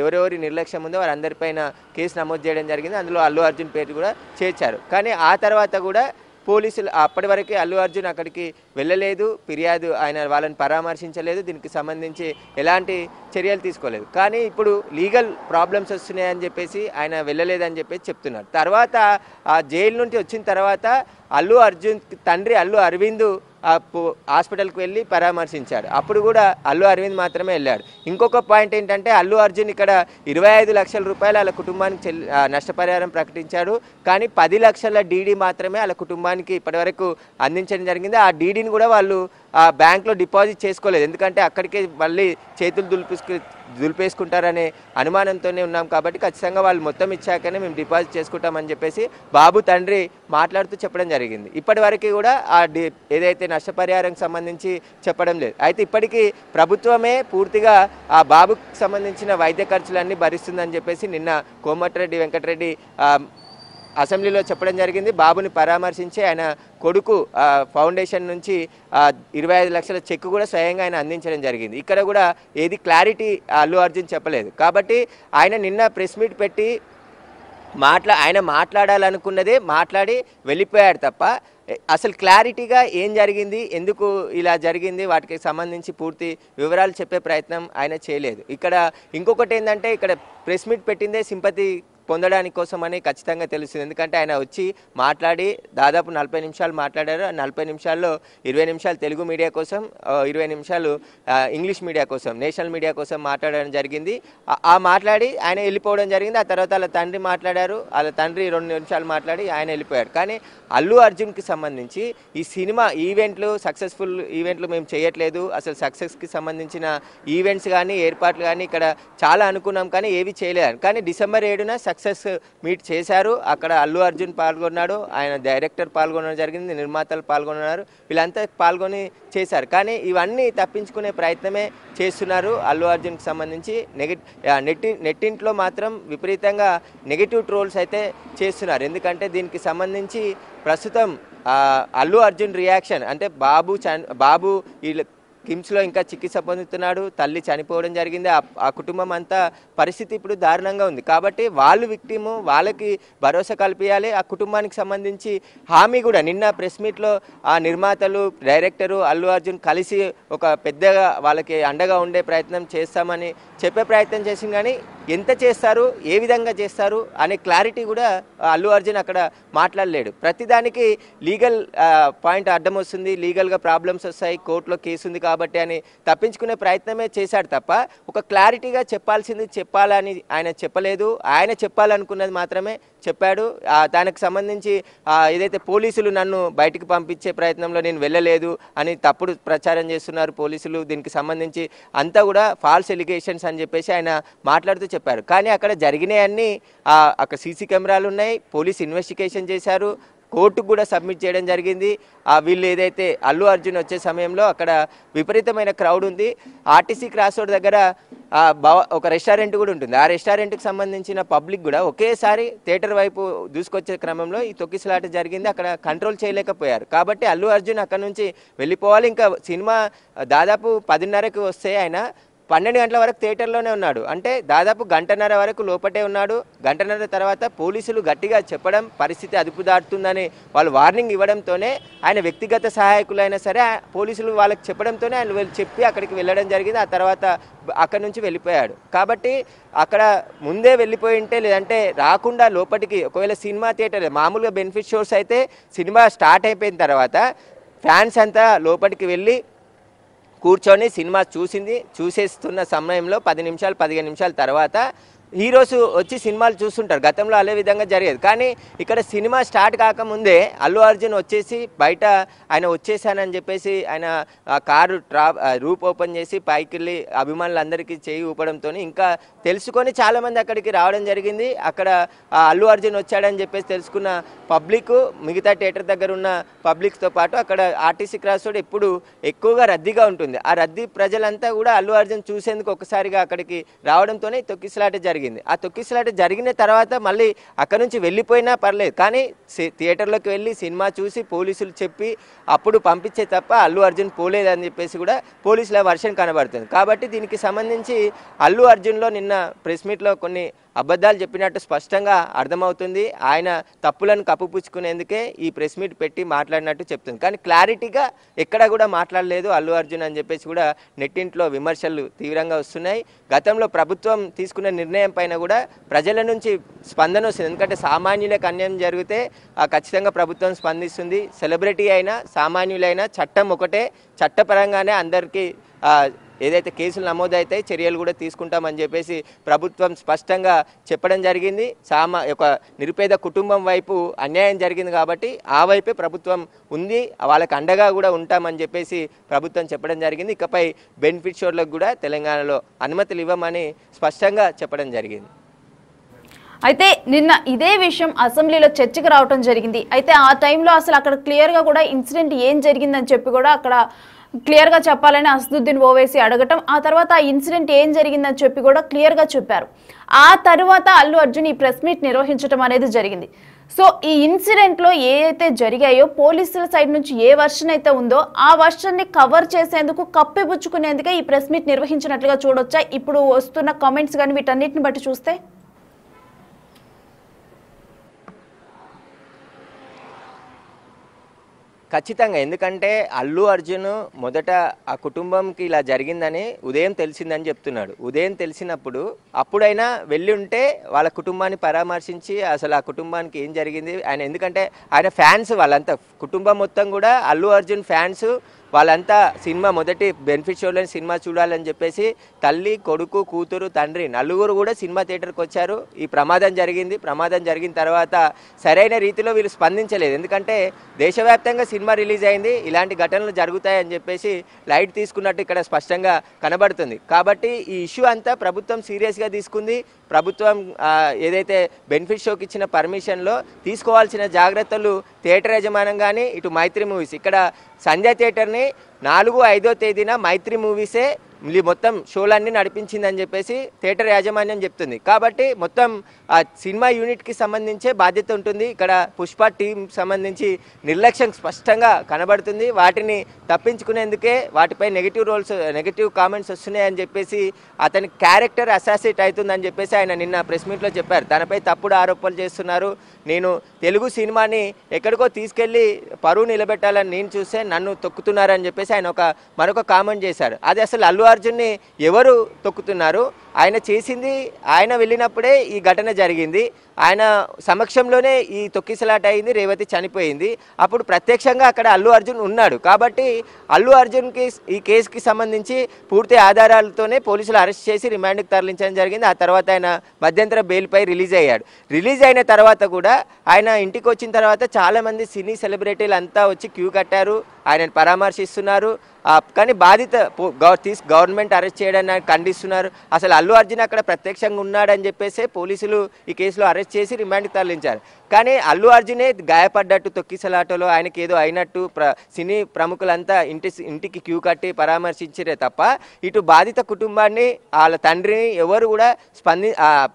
ఎవరెవరి నిర్లక్ష్యం ఉందో వారందరిపైన కేసు నమోదు చేయడం జరిగింది. అందులో అల్లు అర్జున్ పేరు కూడా చేర్చారు. కానీ ఆ తర్వాత కూడా పోలీసులు అప్పటి వరకే అల్లు అర్జున్ అక్కడికి వెళ్ళలేదు, ఫిర్యాదు ఆయన వాళ్ళని పరామర్శించలేదు, దీనికి సంబంధించి ఎలాంటి చర్యలు తీసుకోలేదు. కానీ ఇప్పుడు లీగల్ ప్రాబ్లమ్స్ వస్తున్నాయని చెప్పేసి ఆయన వెళ్ళలేదని చెప్పేసి చెప్తున్నారు. తర్వాత ఆ జైలు నుండి వచ్చిన తర్వాత అల్లు అర్జున్ తండ్రి అల్లు అరవింద్ హాస్పిటల్కి వెళ్ళి పరామర్శించాడు. అప్పుడు కూడా అల్లు అరవింద్ మాత్రమే వెళ్ళాడు. ఇంకొక పాయింట్ ఏంటంటే అల్లు అర్జున్ ఇక్కడ 25 లక్షల రూపాయలు వాళ్ళ కుటుంబానికి నష్టపరిహారం ప్రకటించాడు. కానీ 10 లక్షల డీడీ మాత్రమే వాళ్ళ కుటుంబానికి ఇప్పటివరకు అందించడం జరిగింది. ఆ డీడీని కూడా వాళ్ళు బ్యాంక్లో డిపాజిట్ చేసుకోలేదు. ఎందుకంటే అక్కడికే మళ్ళీ చేతులు దులిపేసుకుంటారనే అనుమానంతోనే ఉన్నాం కాబట్టి ఖచ్చితంగా వాళ్ళు మొత్తం ఇచ్చాకనే మేము డిపాజిట్ చేసుకుంటామని చెప్పేసి బాబు తండ్రి మాట్లాడుతూ చెప్పడం జరిగింది. ఇప్పటి వరకు కూడా ఏదైతే నష్టపరిహారానికి సంబంధించి చెప్పడం లేదు. అయితే ఇప్పటికీ ప్రభుత్వమే పూర్తిగా ఆ బాబుకి సంబంధించిన వైద్య ఖర్చులన్నీ భరిస్తుందని చెప్పేసి నిన్న కోమటిరెడ్డి వెంకటరెడ్డి అసెంబ్లీలో చెప్పడం జరిగింది. బాబుని పరామర్శించి ఆయన కొడుకు ఫౌండేషన్ నుంచి 25 లక్షల చెక్ కూడా స్వయంగా ఆయన అందించడం జరిగింది. ఇక్కడ కూడా ఏది క్లారిటీ అల్లు అర్జున్ చెప్పలేదు. కాబట్టి ఆయన నిన్న ప్రెస్ మీట్ పెట్టి ఆయన మాట్లాడాలనుకున్నదే మాట్లాడి వెళ్ళిపోయాడు తప్ప అసలు క్లారిటీగా ఏం జరిగింది, ఎందుకు ఇలా జరిగింది, వాటికి సంబంధించి పూర్తి వివరాలు చెప్పే ప్రయత్నం ఆయన చేయలేదు. ఇక్కడ ఇంకొకటి ఏంటంటే ఇక్కడ ప్రెస్ మీట్ పెట్టిందే సింపతి పొందడానికి కోసమని ఖచ్చితంగా తెలుస్తుంది. ఎందుకంటే ఆయన వచ్చి మాట్లాడి దాదాపు 40 నిమిషాలు మాట్లాడారు. 40 నిమిషాల్లో 20 నిమిషాలు తెలుగు మీడియా కోసం, 20 నిమిషాలు ఇంగ్లీష్ మీడియా కోసం, నేషనల్ మీడియా కోసం మాట్లాడడం జరిగింది. ఆ మాట్లాడి ఆయన వెళ్ళిపోవడం జరిగింది. ఆ తర్వాత వాళ్ళ తండ్రి మాట్లాడారు. వాళ్ళ తండ్రి 2 నిమిషాలు మాట్లాడి ఆయన వెళ్ళిపోయాడు. కానీ అల్లు అర్జున్కి సంబంధించి ఈ సినిమా ఈవెంట్లు సక్సెస్ఫుల్ ఈవెంట్లు మేము చేయట్లేదు, అసలు సక్సెస్కి సంబంధించిన ఈవెంట్స్ కానీ ఏర్పాట్లు కానీ ఇక్కడ చాలా అనుకున్నాం కానీ ఏవి చేయలేదు. కానీ డిసెంబర్ 7న సక్సెస్ మీట్ చేశారు. అక్కడ అల్లు అర్జున్ పాల్గొన్నాడు, ఆయన డైరెక్టర్ పాల్గొనడం జరిగింది, నిర్మాతలు పాల్గొన్నారు, వీళ్ళంతా పాల్గొని చేశారు. కానీ ఇవన్నీ తప్పించుకునే ప్రయత్నమే చేస్తున్నారు అల్లు అర్జున్కి సంబంధించి. నెట్టింట్లో మాత్రం విపరీతంగా నెగిటివ్ ట్రోల్స్ అయితే చేస్తున్నారు. ఎందుకంటే దీనికి సంబంధించి ప్రస్తుతం అల్లు అర్జున్ రియాక్షన్ అంటే బాబు వీళ్ళ కిమ్స్లో ఇంకా చికిత్స పొందుతున్నాడు, తల్లి చనిపోవడం జరిగింది, ఆ కుటుంబం అంతా పరిస్థితి ఇప్పుడు దారుణంగా ఉంది. కాబట్టి వాళ్ళు విక్టిము, వాళ్ళకి భరోసా కల్పించాలి. ఆ కుటుంబానికి సంబంధించి హామీ కూడా నిన్న ప్రెస్ మీట్లో ఆ నిర్మాతలు డైరెక్టరు అల్లు అర్జున్ కలిసి ఒక పెద్దగా వాళ్ళకి అండగా ఉండే ప్రయత్నం చేస్తామని చెప్పే ప్రయత్నం చేసింది. కానీ ఎంత చేస్తారు, ఏ విధంగా చేస్తారు అనే క్లారిటీ కూడా అల్లు అర్జున్ అక్కడ మాట్లాడలేడు. ప్రతిదానికి లీగల్ పాయింట్ అడ్డం వస్తుంది, లీగల్గా ప్రాబ్లమ్స్ వస్తాయి, కోర్టులో కేసు ఉంది కాబట్టి అని తప్పించుకునే ప్రయత్నమే చేశాడు తప్ప ఒక క్లారిటీగా చెప్పాల్సింది చెప్పాలని ఆయన చెప్పలేదు. ఆయన చెప్పాలనుకున్నది మాత్రమే చెప్పాడు. దానికి సంబంధించి ఏదైతే పోలీసులు నన్ను బయటికి పంపించే ప్రయత్నంలో నేను వెళ్ళలేదు అని తప్పుడు ప్రచారం చేస్తున్నారు పోలీసులు, దీనికి సంబంధించి అంతా కూడా ఫాల్స్ ఎలిగేషన్స్ అని చెప్పేసి ఆయన మాట్లాడుతూ చెప్పారు. కానీ అక్కడ జరిగినాయన్నీ అక్కడ సీసీ కెమెరాలు ఉన్నాయి, పోలీస్ ఇన్వెస్టిగేషన్ చేశారు, కోర్టుకు కూడా సబ్మిట్ చేయడం జరిగింది. వీళ్ళు ఏదైతే అల్లు అర్జున్ వచ్చే సమయంలో అక్కడ విపరీతమైన క్రౌడ్ ఉంది. ఆర్టీసీ క్రాస్ రోడ్ దగ్గర ఒక రెస్టారెంట్ కూడా ఉంటుంది. ఆ రెస్టారెంట్కి సంబంధించిన పబ్లిక్ కూడా ఒకేసారి థియేటర్ వైపు దూసుకొచ్చే క్రమంలో ఈ తొక్కిసలాట జరిగింది. అక్కడ కంట్రోల్ చేయలేకపోయారు. కాబట్టి అల్లు అర్జున్ అక్కడ నుంచి వెళ్ళిపోవాలి. ఇంకా సినిమా దాదాపు 10:30కి వస్తే ఆయన 12 గంటల వరకు థియేటర్లోనే ఉన్నాడు. అంటే దాదాపు గంటన్నర వరకు లోపటే ఉన్నాడు. గంటన్నర తర్వాత పోలీసులు గట్టిగా చెప్పడం పరిస్థితి అదుపు దాటుతుందని వాళ్ళు వార్నింగ్ ఇవ్వడంతోనే ఆయన వ్యక్తిగత సహాయకులైనా సరే పోలీసులు వాళ్ళకి చెప్పడంతోనే ఆయన చెప్పి అక్కడికి వెళ్ళడం జరిగింది. ఆ తర్వాత అక్కడి నుంచి వెళ్ళిపోయాడు. కాబట్టి అక్కడ ముందే వెళ్ళిపోయి ఉంటే లేదంటే రాకుండా లోపలికి ఒకవేళ సినిమా థియేటర్ మామూలుగా బెనిఫిట్ షోస్ అయితే సినిమా స్టార్ట్ అయిపోయిన తర్వాత ఫ్యాన్స్ అంతా లోపలికి వెళ్ళి కూర్చొని సినిమా చూసేస్తున్న సమయంలో 10 నిమిషాలు 15 నిమిషాల తర్వాత హీరోస్ వచ్చి సినిమాలు చూస్తుంటారు. గతంలో అదే విధంగా జరిగేది. కానీ ఇక్కడ సినిమా స్టార్ట్ కాకముందే అల్లు అర్జున్ వచ్చేసి బయట ఆయన వచ్చేసానని చెప్పేసి ఆయన కారు రూప్ ఓపెన్ చేసి పైకి వెళ్ళి అభిమానులందరికీ చేయి ఊపడంతో ఇంకా తెలుసుకొని చాలామంది అక్కడికి రావడం జరిగింది. అక్కడ అల్లు అర్జున్ వచ్చాడని చెప్పేసి తెలుసుకున్న పబ్లిక్ మిగతా థియేటర్ దగ్గర ఉన్న పబ్లిక్తో పాటు అక్కడ ఆర్టీసీ క్రాస్ రోడ్ ఎప్పుడు ఎక్కువగా రద్దీగా ఉంటుంది. ఆ రద్దీ ప్రజలంతా కూడా అల్లు అర్జున్ చూసేందుకు ఒకసారిగా అక్కడికి రావడంతోనే తొక్కిసలాట జరిగింది. ఆ తొక్కిసలాట జరిగిన తర్వాత మళ్ళీ అక్కడ నుంచి వెళ్ళిపోయినా పర్లేదు, కానీ థియేటర్లోకి వెళ్ళి సినిమా చూసి పోలీసులు చెప్పి అప్పుడు పంపించే తప్ప అల్లు అర్జున్ పోలేదని చెప్పేసి కూడా పోలీసుల వర్షన్ కనబడుతుంది. కాబట్టి దీనికి సంబంధించి అల్లు అర్జున్లో నిన్న ప్రెస్ మీట్లో కొన్ని అబద్ధాలు చెప్పినట్టు స్పష్టంగా అర్థమవుతుంది. ఆయన తప్పులను కప్పుపుచ్చుకునేందుకే ఈ ప్రెస్ మీట్ పెట్టి మాట్లాడినట్టు చెప్తుంది. కానీ క్లారిటీగా ఎక్కడ కూడా మాట్లాడలేదు అల్లు అర్జున్ అని చెప్పేసి కూడా నెట్టింట్లో విమర్శలు తీవ్రంగా వస్తున్నాయి. గతంలో ప్రభుత్వం తీసుకున్న నిర్ణయం పైన కూడా ప్రజల నుంచి స్పందన వస్తుంది. ఎందుకంటే సామాన్యులకు అన్యాయం జరిగితే ఖచ్చితంగా ప్రభుత్వం స్పందిస్తుంది. సెలబ్రిటీ అయినా సామాన్యులైనా చట్టం ఒకటే, చట్టపరంగానే అందరికీ ఏదైతే కేసులు నమోదైతాయి చర్యలు కూడా తీసుకుంటామని చెప్పేసి ప్రభుత్వం స్పష్టంగా చెప్పడం జరిగింది. ఒక నిరుపేద కుటుంబం వైపు అన్యాయం జరిగింది కాబట్టి ఆ వైపే ప్రభుత్వం ఉంది, వాళ్ళకి అండగా కూడా ఉంటామని చెప్పేసి ప్రభుత్వం చెప్పడం జరిగింది. ఇకపై బెనిఫిట్ షోలకు కూడా తెలంగాణలో అనుమతులు ఇవ్వమని స్పష్టంగా చెప్పడం జరిగింది. అయితే నిన్న ఇదే విషయం అసెంబ్లీలో చర్చకు రావడం జరిగింది. అయితే ఆ టైంలో అసలు అక్కడ క్లియర్గా కూడా ఇన్సిడెంట్ ఏం జరిగిందని చెప్పి కూడా అక్కడ క్లియర్గా చెప్పాలని అసదుద్దీన్ ఓవైసీ అడగటం, ఆ తర్వాత ఆ ఇన్సిడెంట్ ఏం జరిగిందని చెప్పి కూడా క్లియర్గా చెప్పారు. ఆ తర్వాత అల్లు అర్జున్ ఈ ప్రెస్ మీట్ నిర్వహించడం అనేది జరిగింది. సో ఈ ఇన్సిడెంట్లో ఏవైతే జరిగాయో పోలీసుల సైడ్ నుంచి ఏ వర్షన్ అయితే ఉందో ఆ వర్షన్ని కవర్ చేసేందుకు కప్పిపుచ్చుకునేందుకే ఈ ప్రెస్ మీట్ నిర్వహించినట్లుగా చూడొచ్చా ఇప్పుడు వస్తున్న కామెంట్స్ కానీ వీటన్నిటిని బట్టి చూస్తే? ఖచ్చితంగా, ఎందుకంటే అల్లు అర్జున్ మొదట ఆ కుటుంబంకి ఇలా జరిగిందని ఉదయం తెలిసిందని చెప్తున్నాడు. ఉదయం తెలిసినప్పుడు అప్పుడైనా వెళ్ళి ఉంటే వాళ్ళ కుటుంబాన్ని పరామర్శించి అసలు ఆ కుటుంబానికి ఏం జరిగింది ఆయన, ఎందుకంటే ఆయన ఫ్యాన్స్ వాళ్ళంతా కుటుంబం మొత్తం కూడా అల్లు అర్జున్ ఫ్యాన్స్ వాళ్ళంతా సినిమా మొదటి బెనిఫిట్ షోలోని సినిమా చూడాలని చెప్పేసి తల్లి కొడుకు కూతురు తండ్రి నలుగురు కూడా సినిమా థియేటర్కి వచ్చారు. ఈ ప్రమాదం జరిగిన తర్వాత సరైన రీతిలో వీళ్ళు స్పందించలేదు. ఎందుకంటే దేశవ్యాప్తంగా సినిమా రిలీజ్ అయింది, ఇలాంటి ఘటనలు జరుగుతాయని చెప్పేసి లైట్ తీసుకున్నట్టు ఇక్కడ స్పష్టంగా కనబడుతుంది. కాబట్టి ఈ ఇష్యూ అంతా ప్రభుత్వం సీరియస్గా తీసుకుంది. ప్రభుత్వం ఏదైతే బెనిఫిట్ షోకి ఇచ్చిన పర్మిషన్లో తీసుకోవాల్సిన జాగ్రత్తలు థియేటర్ యజమానం కానీ ఇటు మైత్రి మూవీస్, ఇక్కడ సంధ్య థియేటర్ని 4-5వ తేదీన మైత్రి మూవీసే మొత్తం షోలన్నీ నడిపించిందని చెప్పేసి థియేటర్ యాజమాన్యం చెప్తుంది. కాబట్టి మొత్తం ఆ సినిమా యూనిట్కి సంబంధించే బాధ్యత ఉంటుంది. ఇక్కడ పుష్ప టీం సంబంధించి నిర్లక్ష్యం స్పష్టంగా కనబడుతుంది. వాటిని తప్పించుకునేందుకే వాటిపై నెగిటివ్ కామెంట్స్ వస్తున్నాయని చెప్పేసి అతని క్యారెక్టర్ అసాసినేట్ అవుతుందని చెప్పేసి ఆయన నిన్న ప్రెస్ మీట్లో చెప్పారు. తనపై తప్పుడు ఆరోపణలు చేస్తున్నారు, నేను తెలుగు సినిమాని ఎక్కడికో తీసుకెళ్లి పరువు నిలబెట్టాలని నేను చూస్తే నన్ను తొక్కుతున్నారని చెప్పేసి ఆయన మరొక కామెంట్ చేశారు. అది అసలు అల్లు అర్జున్ని ఎవరు తొక్కుతున్నారు? ఆయన చేసింది, ఆయన వెళ్ళినప్పుడే ఈ ఘటన జరిగింది, ఆయన సమక్షంలోనే ఈ తొక్కిసలాట అయింది, రేవతి చనిపోయింది. అప్పుడు ప్రత్యక్షంగా అక్కడ అల్లు అర్జున్ ఉన్నాడు. కాబట్టి అల్లు అర్జున్కి ఈ కేసుకి సంబంధించి పూర్తి ఆధారాలతోనే పోలీసులు అరెస్ట్ చేసి రిమాండ్కి తరలించడం జరిగింది. ఆ తర్వాత ఆయన మధ్యంతర బెయిల్పై రిలీజ్ అయ్యాడు. రిలీజ్ అయిన తర్వాత కూడా ఆయన ఇంటికి వచ్చిన తర్వాత చాలామంది సినీ సెలబ్రిటీలు అంతా వచ్చి క్యూ కట్టారు, ఆయనను పరామర్శిస్తున్నారు. కానీ గవర్నమెంట్ అరెస్ట్ చేయడాన్ని ఖండిస్తున్నారు. అసలు అల్లు అర్జున్ అక్కడ ప్రత్యక్షంగా ఉన్నాడని చెప్పేసి పోలీసులు ఈ కేసులో అరెస్ట్ చేసి రిమాండ్కి తరలించారు. కానీ అల్లు అర్జునే గాయపడ్డట్టు తొక్కిసలాటలో ఆయనకి ఏదో అయినట్టు సినీ ప్రముఖులంతా ఇంటికి క్యూ కట్టి పరామర్శించరే తప్ప ఇటు బాధిత కుటుంబాన్ని వాళ్ళ తండ్రిని ఎవరు కూడా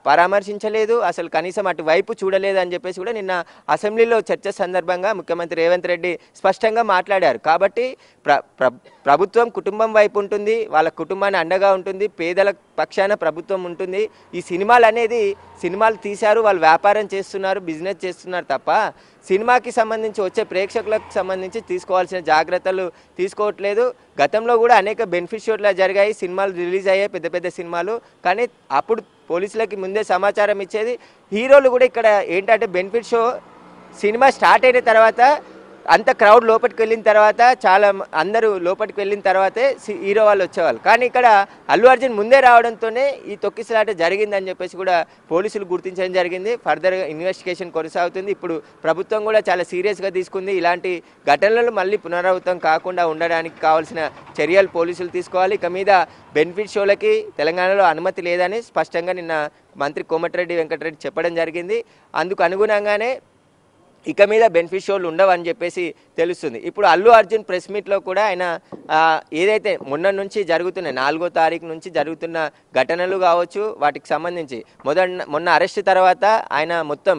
పరామర్శించలేదు, అసలు కనీసం అటు వైపు చూడలేదు అని చెప్పేసి కూడా నిన్న అసెంబ్లీలో చర్చ సందర్భంగా ముఖ్యమంత్రి రేవంత్ రెడ్డి స్పష్టంగా మాట్లాడారు. కాబట్టి ప్రభుత్వం కుటుంబం వైపు ఉంటుంది, వాళ్ళ కుటుంబాన్ని అండగా ఉంటుంది, పేదల పక్షాన ప్రభుత్వం ఉంటుంది. ఈ సినిమాలు తీశారు, వాళ్ళు వ్యాపారం చేస్తున్నారు, బిజినెస్ చేస్తున్నారు తప్ప సినిమాకి సంబంధించి వచ్చే ప్రేక్షకులకు సంబంధించి తీసుకోవాల్సిన జాగ్రత్తలు తీసుకోవట్లేదు. గతంలో కూడా అనేక బెనిఫిట్ షోలు జరిగాయి, సినిమాలు రిలీజ్ అయ్యాయి, పెద్ద పెద్ద సినిమాలు. కానీ అప్పుడు పోలీసులకి ముందే సమాచారం ఇచ్చేది. హీరోలు కూడా ఇక్కడ ఏంటంటే బెనిఫిట్ షో సినిమా స్టార్ట్ అయిన తర్వాత అంత క్రౌడ్ లోపలికి వెళ్ళిన తర్వాత అందరూ లోపలికి వెళ్ళిన తర్వాతే హీరో వాళ్ళు వచ్చేవాళ్ళు. కానీ ఇక్కడ అల్లు అర్జున్ ముందే రావడంతోనే ఈ తొక్కిసలాట జరిగిందని చెప్పేసి కూడా పోలీసులు గుర్తించడం జరిగింది. ఫర్దర్గా ఇన్వెస్టిగేషన్ కొనసాగుతుంది. ఇప్పుడు ప్రభుత్వం కూడా చాలా సీరియస్గా తీసుకుంది. ఇలాంటి ఘటనలు మళ్ళీ పునరావృతం కాకుండా ఉండడానికి కావాల్సిన చర్యలు పోలీసులు తీసుకోవాలి. ఇక మీద బెనిఫిట్ షోలకి తెలంగాణలో అనుమతి లేదని స్పష్టంగా నిన్న మంత్రి కోమటిరెడ్డి వెంకటరెడ్డి చెప్పడం జరిగింది. అందుకు అనుగుణంగానే ఇక మీద బెనిఫిట్ షోలు ఉండవని చెప్పేసి తెలుస్తుంది. ఇప్పుడు అల్లు అర్జున్ ప్రెస్ మీట్లో కూడా ఆయన ఏదైతే నుంచి జరుగుతున్న 4వ తారీఖు నుంచి జరుగుతున్న ఘటనలు కావచ్చు, వాటికి సంబంధించి మొన్న అరెస్ట్ తర్వాత ఆయన మొత్తం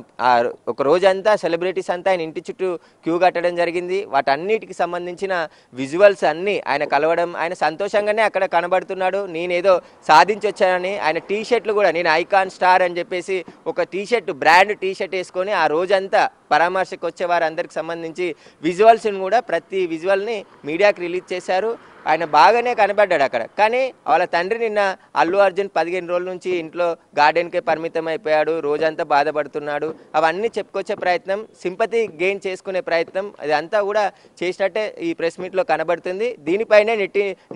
ఒక రోజంతా సెలబ్రిటీస్ అంతా ఆయన ఇంటి చుట్టూ క్యూ కట్టడం జరిగింది. వాటన్నిటికి సంబంధించిన విజువల్స్ అన్నీ ఆయన కలవడం, ఆయన సంతోషంగానే అక్కడ కనబడుతున్నాడు. నేనేదో సాధించి వచ్చానని ఆయన టీషర్ట్లు కూడా నేను ఐకాన్ స్టార్ అని చెప్పేసి ఒక టీషర్ట్ బ్రాండ్ టీషర్ట్ వేసుకొని ఆ రోజంతా పరామర్శకు వచ్చే వారందరికి సంబంధించి విజువల్స్ని కూడా ప్రతి విజువల్ని మీడియాకి రిలీజ్ చేశారు. ఆయన బాగానే కనబడ్డాడు అక్కడ. కానీ వాళ్ళ తండ్రి నిన్న అల్లు అర్జున్ 15 రోజుల నుంచి ఇంట్లో గార్డెన్కే పరిమితం అయిపోయాడు, రోజంతా బాధపడుతున్నాడు, అవన్నీ చెప్పుకొచ్చే ప్రయత్నం, సింపతి గెయిన్ చేసుకునే ప్రయత్నం అదంతా కూడా చేసినట్టే ఈ ప్రెస్ మీట్లో కనబడుతుంది. దీనిపైనే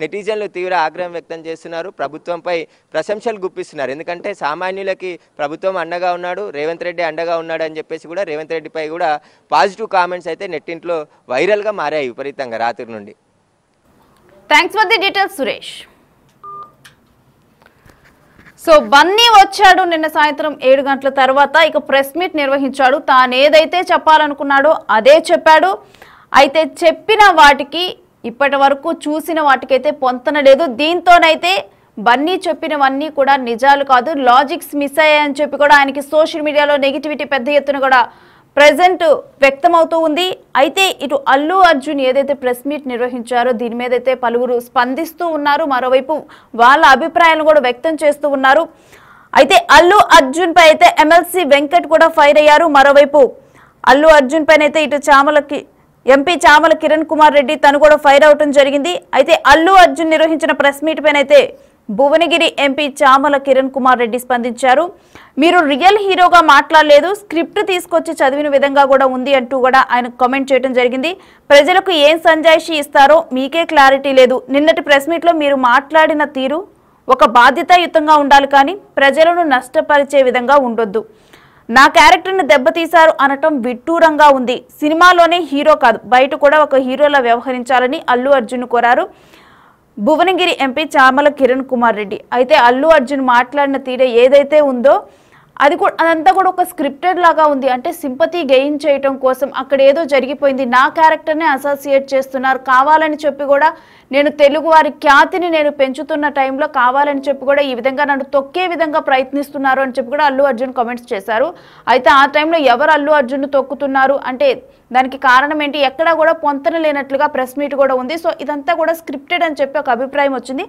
నెటిజన్లు తీవ్ర ఆగ్రహం వ్యక్తం చేస్తున్నారు, ప్రభుత్వంపై ప్రశంసలు గుప్పిస్తున్నారు. ఎందుకంటే సామాన్యులకి ప్రభుత్వం అండగా ఉన్నాడు, రేవంత్ రెడ్డి అండగా ఉన్నాడు అని చెప్పేసి కూడా రేవంత్ రెడ్డిపై కూడా పాజిటివ్ కామెంట్స్ అయితే నెట్టింట్లో వైరల్గా మారాయి విపరీతంగా రాత్రి నుండి. Thanks for the details Suresh. So Bunny వచ్చాడు నిన్న సాయంత్రం 7 గంటల తర్వాత, ఇక ప్రెస్ మీట్ నిర్వహించాడు. తాను ఏదైతే చెప్పాలనుకున్నాడో అదే చెప్పాడు. అయితే చెప్పిన వాటికి ఇప్పటి వరకు చూసిన వాటికైతే పొంతన లేదు. దీంతోనైతే బన్నీ చెప్పినవన్నీ కూడా నిజాలు కాదు, లాజిక్స్ మిస్ అయ్యాయని చెప్పి కూడా ఆయనకి సోషల్ మీడియాలో నెగిటివిటీ పెద్ద ఎత్తున కూడా ప్రెజెంట్ వ్యక్తమవుతూ ఉంది. అయితే ఇటు అల్లు అర్జున్ ఏదైతే ప్రెస్ మీట్ నిర్వహించారో దీని మీద అయితే పలువురు స్పందిస్తూ ఉన్నారు, మరోవైపు వాళ్ళ అభిప్రాయాలను కూడా వ్యక్తం చేస్తూ ఉన్నారు. అయితే అల్లు అర్జున్ పై అయితే ఎమ్మెల్సీ వెంకట్ కూడా ఫైర్ అయ్యారు. మరోవైపు అల్లు అర్జున్ పైన అయితే ఇటు ఎంపీ చామల కిరణ్ కుమార్ రెడ్డి తను కూడా ఫైర్ అవటం జరిగింది. అయితే అల్లు అర్జున్ నిర్వహించిన ప్రెస్ మీట్ పైన అయితే భువనగిరి ఎంపీ చామల కిరణ్ కుమార్ రెడ్డి స్పందించారు. మీరు రియల్ హీరోగా మాట్లాడలేదు, స్క్రిప్ట్ తీసుకొచ్చి చదివిన విధంగా కూడా ఉంది అంటూ కూడా ఆయన కామెంట్ చేయడం జరిగింది. ప్రజలకు ఏం సంజాయిషి ఇస్తారో మీకే క్లారిటీ లేదు. నిన్నటి ప్రెస్ మీట్లో మీరు మాట్లాడిన తీరు ఒక బాధ్యతాయుతంగా ఉండాలి, కానీ ప్రజలను నష్టపరిచే విధంగా ఉండొద్దు. నా క్యారెక్టర్ని దెబ్బతీశారు అనటం విడ్డూరంగా ఉంది. సినిమాలోనే హీరో కాదు, బయట కూడా ఒక హీరోలా వ్యవహరించాలని అల్లు అర్జున్ కోరారు భువనగిరి ఎంపీ చామల కిరణ్ కుమార్ రెడ్డి. అయితే అల్లు అర్జున్ మాట్లాడిన తీరే ఏదైతే ఉందో అదంతా కూడా ఒక స్క్రిప్టెడ్ లాగా ఉంది. అంటే సింపతి గెయిన్ చేయటం కోసం అక్కడ ఏదో జరిగిపోయింది, నా క్యారెక్టర్నే అసోసియేట్ చేస్తున్నారు కావాలని చెప్పి కూడా, నేను తెలుగు వారి ఖ్యాతిని నేను పెంచుతున్న టైంలో కావాలని చెప్పి కూడా ఈ విధంగా నన్ను తొక్కే విధంగా ప్రయత్నిస్తున్నారు అని చెప్పి కూడా అల్లు అర్జున్ కామెంట్స్ చేశారు. అయితే ఆ టైంలో ఎవరు అల్లు అర్జున్ తొక్కుతున్నారు అంటే దానికి కారణం ఏంటి, ఎక్కడా కూడా పొంతన లేనట్లుగా ప్రెస్ మీట్ కూడా ఉంది. సో ఇదంతా కూడా స్క్రిప్టెడ్ అని చెప్పి ఒక అభిప్రాయం వచ్చింది.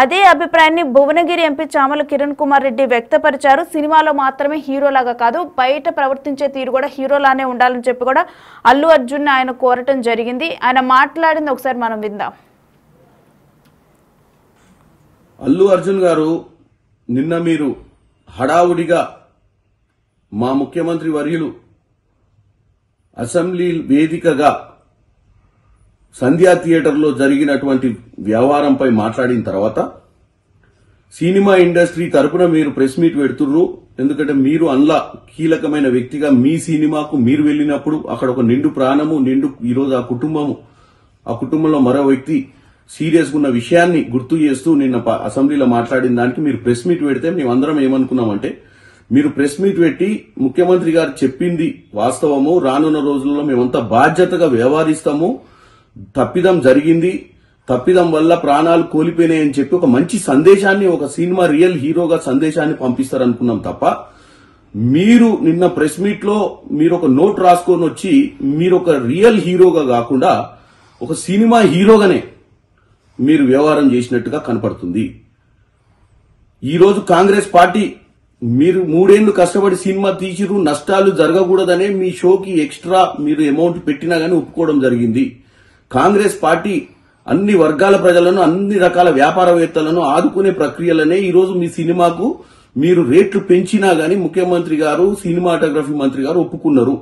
అదే అభిప్రాయాన్ని భువనగిరి ఎంపీ చామల కిరణ్ కుమార్ రెడ్డి వ్యక్తపరిచారు. సినిమాలో మాత్రమే హీరోలాగా కాదు, బయట ప్రవర్తించే తీరు కూడా హీరోలానే ఉండాలని చెప్పి కూడా అల్లు అర్జున్ ఆయన కోరటం జరిగింది. ఆయన మాట్లాడింది ఒకసారి మనం విందాం. అల్లు అర్జున్ గారు, నిన్న మీరు హడావుడిగా మా ముఖ్యమంత్రి వర్యులు అసెంబ్లీ వేదికగా సంధ్యా థియేటర్లో జరిగినటువంటి వ్యవహారంపై మాట్లాడిన తర్వాత సినిమా ఇండస్ట్రీ తరపున మీరు ప్రెస్ మీట్ పెడుతుర్రు. ఎందుకంటే మీరు అందులో కీలకమైన వ్యక్తిగా మీ సినిమాకు మీరు వెళ్ళినప్పుడు అక్కడ ఒక నిండు ప్రాణము ఈరోజు ఆ కుటుంబంలో మరో వ్యక్తి సీరియస్ ఉన్న విషయాన్ని గుర్తు చేస్తూ నిన్న అసెంబ్లీలో మాట్లాడిన దానికి మీరు ప్రెస్ మీట్ పెడితే మేమందరం ఏమనుకున్నామంటే మీరు ప్రెస్ మీట్ పెట్టి ముఖ్యమంత్రి గారు చెప్పింది వాస్తవము, రానున్న రోజుల్లో మేమంతా బాధ్యతగా వ్యవహరిస్తాము, తప్పిదం జరిగింది, తప్పిదం వల్ల ప్రాణాలు కోల్పోయినాయని చెప్పి ఒక మంచి సందేశాన్ని, ఒక సినిమా రియల్ హీరోగా సందేశాన్ని పంపిస్తారనుకున్నాం తప్ప మీరు నిన్న ప్రెస్ మీట్ లో మీరు ఒక నోట్ రాసుకొని వచ్చి మీరు ఒక రియల్ హీరోగా కాకుండా ఒక సినిమా హీరోగానే మీరు వ్యవహారం చేసినట్టుగా కనపడుతుంది. ఈరోజు కాంగ్రెస్ పార్టీ మీరు 3 ఏళ్లు కష్టపడి సినిమా తీసిరు, నష్టాలు జరగకూడదనే మీ షోకి ఎక్స్ట్రా మీరు అమౌంట్ పెట్టినా గానీ ఒప్పుకోవడం జరిగింది. కాంగ్రెస్ పార్టీ అన్ని వర్గాల ప్రజలను, అన్ని రకాల వ్యాపారవేత్తలను ఆదుకునే ప్రక్రియలనే ఈరోజు మీ సినిమాకు మీరు రేట్లు పెంచినా గానీ ముఖ్యమంత్రి గారు, సినిమాటోగ్రఫీ మంత్రి గారు ఒప్పుకున్నారు.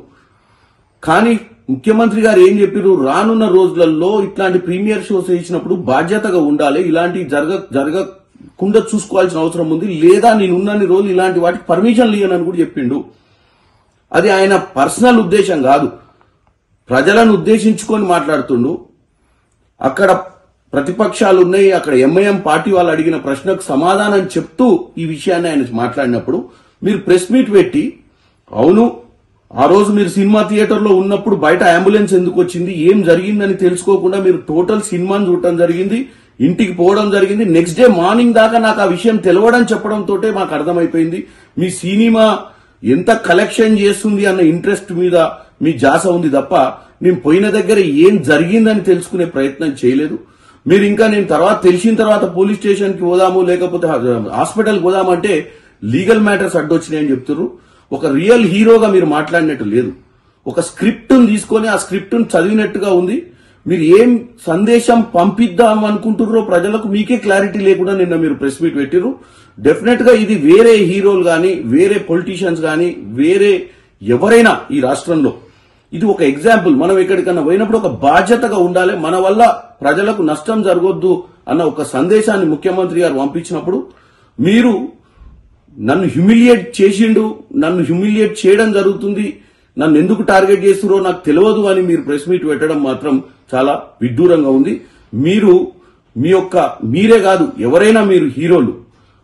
కానీ ముఖ్యమంత్రి గారు ఏం చెప్పారు, రానున్న రోజులలో ఇట్లాంటి ప్రీమియర్ షోస్ వేసినప్పుడు బాధ్యతగా ఉండాలి, ఇలాంటి జరగకుండా చూసుకోవాల్సిన అవసరం ఉంది, లేదా నేనున్నన్ని రోజులు ఇలాంటి వాటికి పర్మిషన్ ఇయ్యనని కూడా చెప్పిండు. అది ఆయన పర్సనల్ ఉద్దేశం కాదు, ప్రజలను ఉద్దేశించుకొని మాట్లాడుతుండు. అక్కడ ప్రతిపక్షాలు ఉన్నాయి, అక్కడ ఎంఐఎం పార్టీ వాళ్ళు అడిగిన ప్రశ్నకు సమాధానం చెప్తూ ఈ విషయాన్ని ఆయన మాట్లాడినప్పుడు మీరు ప్రెస్ మీట్ పెట్టి, అవును ఆ రోజు మీరు సినిమా థియేటర్లో ఉన్నప్పుడు బయట అంబులెన్స్ ఎందుకు వచ్చింది, ఏం జరిగిందని తెలుసుకోకుండా మీరు టోటల్ సినిమాని చూడటం జరిగింది, ఇంటికి పోవడం జరిగింది, నెక్స్ట్ డే మార్నింగ్ దాకా నాకు ఆ విషయం తెలవడం చెప్పడంతో మాకు అర్థమైపోయింది మీ సినిమా ఎంత కలెక్షన్ చేస్తుంది అన్న ఇంట్రెస్ట్ మీద మీ జాస ఉంది తప్ప మేము పోయిన దగ్గర ఏం జరిగిందని తెలుసుకునే ప్రయత్నం చేయలేదు. మీరు ఇంకా నేను తర్వాత తెలిసిన తర్వాత పోలీస్ స్టేషన్కి పోదాము, లేకపోతే హాస్పిటల్కి పోదామంటే లీగల్ మ్యాటర్స్ అడ్డొచ్చినాయని చెప్తున్నారు. ఒక రియల్ హీరోగా మీరు మాట్లాడినట్టు లేదు. ఒక స్క్రిప్ట్ను తీసుకొని ఆ స్క్రిప్ట్ను చదివినట్టుగా ఉంది. మీరు ఏం సందేశం పంపిద్దాం అనుకుంటున్నారో ప్రజలకు మీకే క్లారిటీ లేకుండా నిన్న మీరు ప్రెస్ మీట్ పెట్టిరు. డెఫినెట్ గా ఇది వేరే హీరోలు గాని, వేరే పొలిటీషియన్స్ గాని, వేరే ఎవరైనా ఈ రాష్ట్రంలో ఇది ఒక ఎగ్జాంపుల్. మనం ఎక్కడికన్నా పోయినప్పుడు ఒక బాధ్యతగా ఉండాలి, మన వల్ల ప్రజలకు నష్టం జరగొద్దు అన్న ఒక సందేశాన్ని ముఖ్యమంత్రి గారు పంపించినప్పుడు మీరు నన్ను హ్యూమిలియేట్ చేసిండు, నన్ను హ్యూమిలియేట్ చేయడం జరుగుతుంది, నన్ను ఎందుకు టార్గెట్ చేస్తురో నాకు తెలియదు అని మీరు ప్రెస్ మీట్ పెట్టడం మాత్రం చాలా విడ్డూరంగా ఉంది. మీరు మీరే కాదు ఎవరైనా మీరు హీరోలు,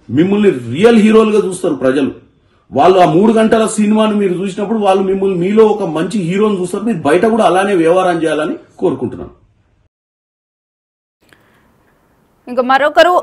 మిమ్మల్ని రియల్ హీరోలుగా చూస్తారు ప్రజలు. వాళ్ళు ఆ 3 గంటల సినిమాను మీరు చూసినప్పుడు వాళ్ళు మిమ్మల్ని మీలో ఒక మంచి హీరోని చూస్తారు. మీరు బయట కూడా అలానే వ్యవహారం చేయాలని కోరుకుంటున్నాను. ఇంకా మరొకరు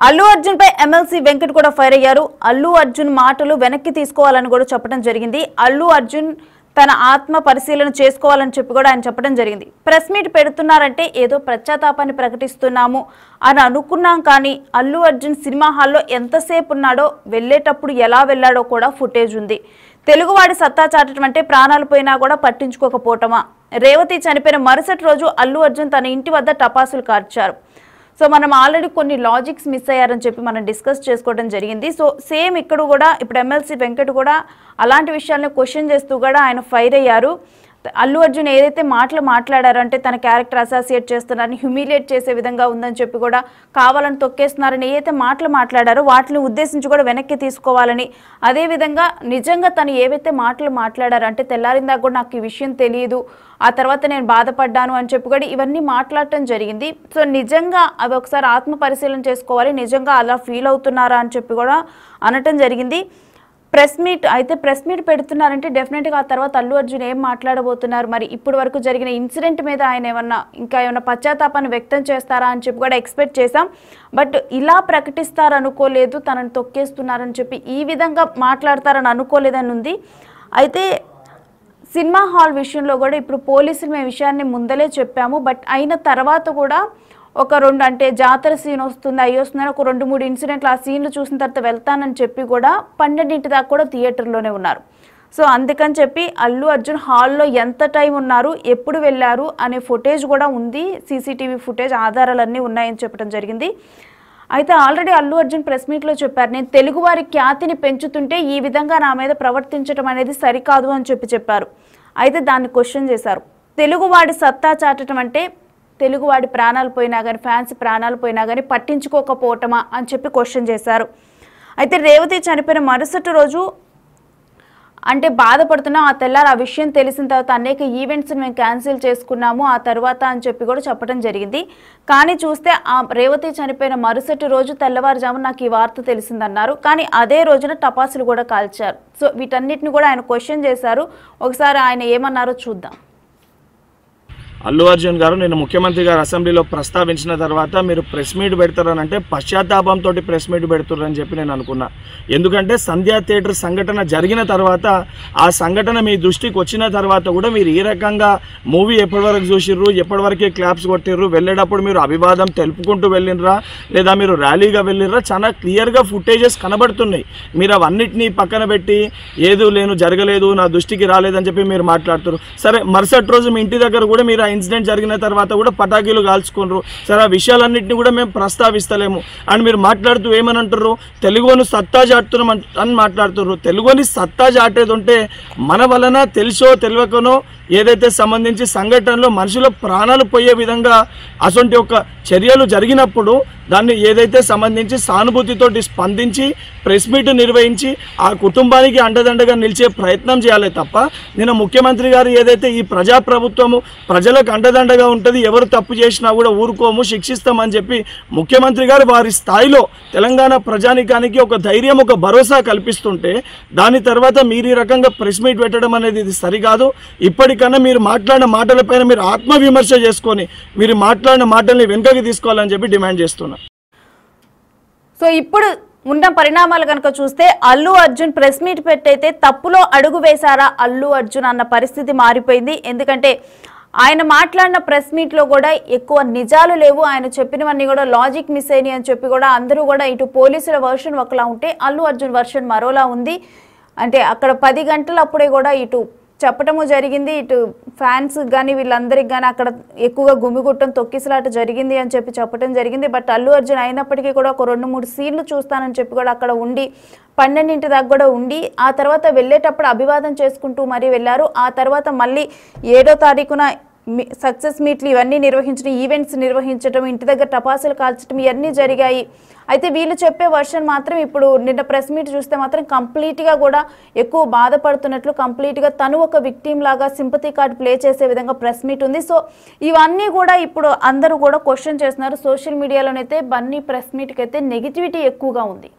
అల్లు అర్జున్ పై ఎమ్మెల్సీ వెంకట్ కూడా ఫైర్ అయ్యారు. అల్లు అర్జున్ మాటలు వెనక్కి తీసుకోవాలని కూడా చెప్పడం జరిగింది. అల్లు అర్జున్ తన ఆత్మ పరిశీలన చేసుకోవాలని చెప్పి కూడా ఆయన చెప్పడం జరిగింది. ప్రెస్ మీట్ పెడుతున్నారంటే ఏదో పశ్చాత్తాపాన్ని ప్రకటిస్తున్నాము అని అనుకున్నాం, కానీ అల్లు అర్జున్ సినిమా హాల్లో ఎంతసేపు ఉన్నాడో, వెళ్లేటప్పుడు ఎలా వెళ్లాడో కూడా ఫుటేజ్ ఉంది. తెలుగువాడి సత్తా చాటడం అంటే ప్రాణాలు పోయినా కూడా పట్టించుకోకపోవటమా? రేవతి చనిపోయిన మరుసటి రోజు అల్లు అర్జున్ తన ఇంటి వద్ద టపాసులు కార్చారు. సో మనం ఆల్రెడీ కొన్ని లాజిక్స్ మిస్ అయ్యారని చెప్పి మనం డిస్కస్ చేసుకోవడం జరిగింది. సో సేమ్ ఇక్కడ కూడా ఇప్పుడు ఎమ్మెల్సీ వెంకట్ కూడా అలాంటి విషయాలను క్వశ్చన్ చేస్తూ కూడా ఆయన ఫైర్ అయ్యారు. అల్లు అర్జున్ ఏదైతే మాట్లాడారో అంటే తన క్యారెక్టర్ అసోసియేట్ చేస్తున్నారని, హ్యూమిలియేట్ చేసే విధంగా ఉందని చెప్పి కూడా కావాలని తొక్కేస్తున్నారని ఏదైతే మాట్లాడారో వాటిని ఉద్దేశించి కూడా వెనక్కి తీసుకోవాలని, అదేవిధంగా నిజంగా తను ఏవైతే మాట్లాడారో అంటే తెల్లారిందాక కూడా నాకు ఈ విషయం తెలియదు, ఆ తర్వాత నేను బాధపడ్డాను అని చెప్పి కూడా ఇవన్నీ మాట్లాడటం జరిగింది. సో నిజంగా అవి ఒకసారి ఆత్మ పరిశీలన చేసుకోవాలి, నిజంగా అలా ఫీల్ అవుతున్నారా అని చెప్పి కూడా అనటం జరిగింది. ప్రెస్ మీట్ పెడుతున్నారంటే డెఫినెట్గా ఆ తర్వాత అల్లు అర్జున్ ఏం మాట్లాడబోతున్నారు, మరి ఇప్పటి వరకు జరిగిన ఇన్సిడెంట్ మీద ఆయన ఏమన్నా పశ్చాత్తాపాన్ని వ్యక్తం చేస్తారా అని చెప్పి కూడా ఎక్స్పెక్ట్ చేశాం. బట్ ఇలా ప్రకటిస్తారనుకోలేదు, తనని తొక్కేస్తున్నారని చెప్పి ఈ విధంగా మాట్లాడతారని అనుకోలేదని ఉంది. అయితే సినిమా హాల్ విషయంలో కూడా ఇప్పుడు పోలీసులు మేము విషయాన్ని ముందలే చెప్పాము, బట్ అయిన తర్వాత కూడా ఒక 2 అంటే జాతర సీన్ వస్తుంది అయ్యి వస్తుందని ఒక 2-3 ఇన్సిడెంట్లు ఆ సీన్లు చూసిన తర్వాత వెళ్తానని చెప్పి కూడా 12 దాకా కూడా థియేటర్లోనే ఉన్నారు. సో అందుకని చెప్పి అల్లు అర్జున్ హాల్లో ఎంత టైం ఉన్నారు, ఎప్పుడు వెళ్ళారు అనే ఫుటేజ్ కూడా ఉంది, సీసీటీవీ ఫుటేజ్ ఆధారాలన్నీ ఉన్నాయని చెప్పడం జరిగింది. అయితే ఆల్రెడీ అల్లు అర్జున్ ప్రెస్ మీట్లో చెప్పారు, నేను తెలుగువారి ఖ్యాతిని పెంచుతుంటే ఈ విధంగా నా మీద ప్రవర్తించడం అనేది సరికాదు అని చెప్పారు. అయితే దాన్ని క్వశ్చన్ చేశారు. తెలుగువాడి సత్తా చాటడం అంటే తెలుగువాడి ప్రాణాలు పోయినా కానీ, ఫ్యాన్స్ ప్రాణాలు పోయినా కానీ పట్టించుకోకపోవటమా అని చెప్పి క్వశ్చన్ చేశారు. అయితే రేవతి చనిపోయిన మరుసటి రోజు అంటే బాధపడుతున్నాం, ఆ తెల్లారు ఆ విషయం తెలిసిన తర్వాత అనేక ఈవెంట్స్ మేము క్యాన్సిల్ చేసుకున్నాము ఆ తర్వాత అని చెప్పి కూడా చెప్పడం జరిగింది. కానీ చూస్తే ఆ రేవతి చనిపోయిన మరుసటి రోజు తెల్లవారుజామున నాకు ఈ వార్త తెలిసిందన్నారు. కానీ అదే రోజున టపాసులు కూడా కాల్చారు. సో వీటన్నిటిని కూడా ఆయన క్వశ్చన్ చేశారు. ఒకసారి ఆయన ఏమన్నారో చూద్దాం. అల్లు అర్జున్ గారు నేను ముఖ్యమంత్రి గారు అసెంబ్లీలో ప్రస్తావించిన తర్వాత మీరు ప్రెస్ మీట్ పెడతారనంటే పశ్చాత్తాపంతో ప్రెస్ మీట్ పెడుతున్నారని చెప్పి నేను అనుకున్నా. ఎందుకంటే సంధ్యా థియేటర్ సంఘటన జరిగిన తర్వాత ఆ సంఘటన మీ దృష్టికి వచ్చిన తర్వాత కూడా మీరు ఈ రకంగా మూవీ ఎప్పటివరకు చూసిర్రు, ఎప్పటివరకే క్లాప్స్ కొట్టిర్రు, వెళ్ళేటప్పుడు మీరు అభివాదం తెలుపుకుంటూ వెళ్ళినరా లేదా మీరు ర్యాలీగా వెళ్ళినరా, చాలా క్లియర్గా ఫుటేజెస్ కనబడుతున్నాయి. మీరు అవన్నిటినీ పక్కన పెట్టి ఏదో జరగలేదు నా దృష్టికి రాలేదని చెప్పి మీరు మాట్లాడుతున్నారు. సరే మరుసటి రోజు మీ ఇంటి దగ్గర కూడా మీరు ఇన్సిడెంట్ జరిగిన తర్వాత కూడా పటాకీలు కాల్చుకున్నారు. సరే ఆ విషయాలన్నింటినీ కూడా మేము ప్రస్తావిస్తలేము అని మీరు మాట్లాడుతూ ఏమని అంటారు, తెలుగుని సత్తా చాటుతున్నాం అని మాట్లాడుతున్నారు. తెలుగుని సత్తా చాటేది ఉంటే మన వలన తెలుసో తెలియకనో ఏదైతే సంబంధించి సంఘటనలో మనుషుల ప్రాణాలు పోయే విధంగా అటువంటి ఒక చర్యలు జరిగినప్పుడు దాన్ని ఏదైతే సంబంధించి సానుభూతితోటి స్పందించి ప్రెస్ మీట్ నిర్వహించి ఆ కుటుంబానికి అండదండగా నిలిచే ప్రయత్నం చేయాలి తప్ప నిన్న ముఖ్యమంత్రి గారు ఏదైతే ఈ ప్రజాప్రభుత్వము ప్రజలకు అండదండగా ఉంటుంది, ఎవరు తప్పు చేసినా కూడా ఊరుకోము శిక్షిస్తామని చెప్పి ముఖ్యమంత్రి గారు వారి స్థాయిలో తెలంగాణ ప్రజానికానికి ఒక ధైర్యం ఒక భరోసా కల్పిస్తుంటే దాని తర్వాత మీరు ఈ రకంగా ప్రెస్ మీట్ పెట్టడం అనేది ఇది సరికాదు. ఇప్పటికన్నా మీరు మాట్లాడిన మాటలపైన మీరు ఆత్మవిమర్శ చేసుకొని మీరు మాట్లాడిన మాటల్ని వెనుకకి తీసుకోవాలని చెప్పి డిమాండ్ చేస్తున్నారు. సో ఇప్పుడు ఉన్న పరిణామాలు కనుక చూస్తే అల్లు అర్జున్ ప్రెస్ మీట్ పెట్టయితే తప్పులో అడుగు వేశారా అల్లు అర్జున్ అన్న పరిస్థితి మారిపోయింది. ఎందుకంటే ఆయన మాట్లాడిన ప్రెస్ మీట్లో కూడా ఎక్కువ నిజాలు లేవు, ఆయన చెప్పినవన్నీ కూడా లాజిక్ మిస్ అయినాయి అని చెప్పి కూడా అందరూ కూడా ఇటు పోలీసుల వర్షన్ ఒకలా ఉంటే అల్లు అర్జున్ వర్షన్ మరోలా ఉంది. అంటే అక్కడ 10 గంటలు అప్పుడే కూడా ఇటు చెప్పటము జరిగింది, ఇటు ఫ్యాన్స్ కానీ వీళ్ళందరికీ కానీ అక్కడ ఎక్కువగా గుమిగుట్టం తొక్కిసలాట జరిగింది అని చెప్పి చెప్పడం జరిగింది. బట్ అల్లు అర్జున్ అయినప్పటికీ కూడా ఒక 2-3 సీన్లు చూస్తానని చెప్పి కూడా అక్కడ ఉండి 12 దాకా కూడా ఉండి ఆ తర్వాత వెళ్ళేటప్పుడు అభివాదం చేసుకుంటూ మరీ వెళ్ళారు. ఆ తర్వాత మళ్ళీ 7వ తారీఖున సక్సెస్ మీట్లు ఇవన్నీ నిర్వహించడం, ఈవెంట్స్ నిర్వహించడం, ఇంటి దగ్గర టపాసులు కాల్చడం ఇవన్నీ జరిగాయి. అయితే వీళ్ళు చెప్పే వర్షన్ మాత్రం ఇప్పుడు నిన్న ప్రెస్ మీట్ చూస్తే మాత్రం కంప్లీట్గా కూడా ఎక్కువ బాధపడుతున్నట్లు, కంప్లీట్గా తను ఒక విక్టిమ్ లాగా సింపతి కార్డ్ ప్లే చేసే విధంగా ప్రెస్ మీట్ ఉంది. సో ఇవన్నీ కూడా ఇప్పుడు అందరూ కూడా క్వశ్చన్ చేస్తున్నారు. సోషల్ మీడియాలోనైతే బన్నీ ప్రెస్ మీట్కి అయితే నెగిటివిటీ ఎక్కువగా ఉంది.